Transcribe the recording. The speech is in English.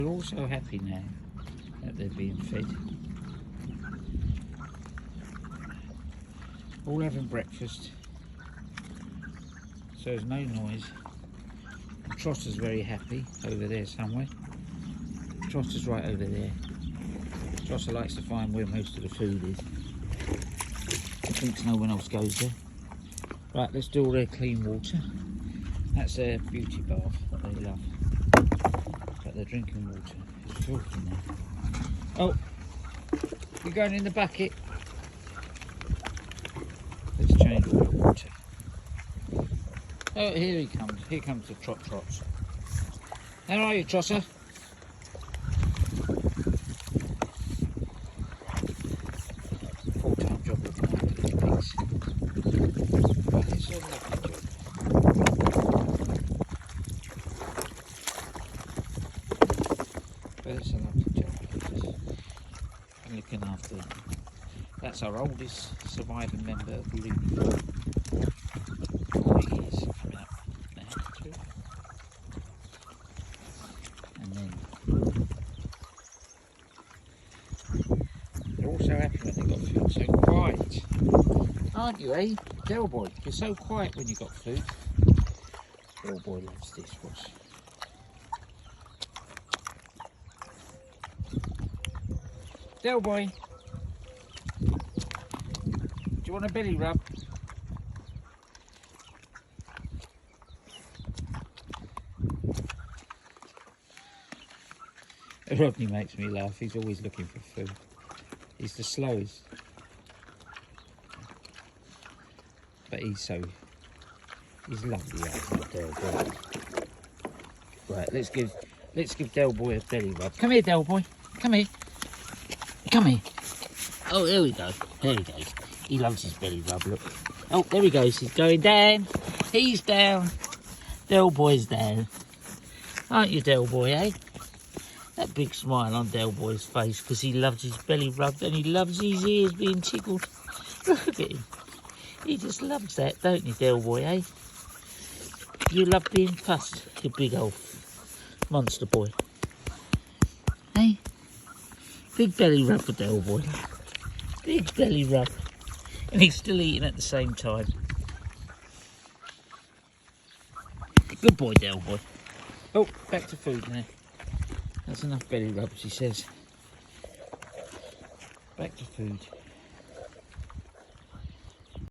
They're all so happy now that they're being fed. All having breakfast, so there's no noise. And Trotter's very happy over there somewhere. Trotter's right over there. Trotter likes to find where most of the food is. He thinks no one else goes there. Right, let's do all their clean water. That's their beauty bath that they love. But their drinking water is filthy now. Oh, you're going in the bucket. Let's change all the water. Oh, here he comes. Here comes the Trots. How are you, Trotter? Full-time job looking after these pigs. But it's a lovely job. But it's a lovely job. Looking after them. That's our oldest surviving member of Luke. 4 years coming up now too. And then they're all so happy when they got food, so quiet. Aren't you, eh? Del Boy, you're so quiet when you got food. Del Boy loves this, watch. Del Boy, do you want a belly rub? Rodney makes me laugh, he's always looking for food. He's the slowest. But he's lovely, that Del Boy. Right, let's give Del Boy a belly rub. Come here, Del Boy, come here. Come here. Oh, there we go. There he goes. He loves his belly rub, look. Oh, there he goes. He's going down. He's down. Del Boy's down. Aren't you, Del Boy, eh? That big smile on Del Boy's face because he loves his belly rubbed and he loves his ears being tickled. Look at him. He just loves that, don't you, Del Boy, eh? You love being fussed, you big old monster boy. Eh? Big belly rub for Del Boy. Big belly rub. And he's still eating at the same time. Good boy, Del Boy. Oh, back to food now. That's enough belly rubs, he says. Back to food.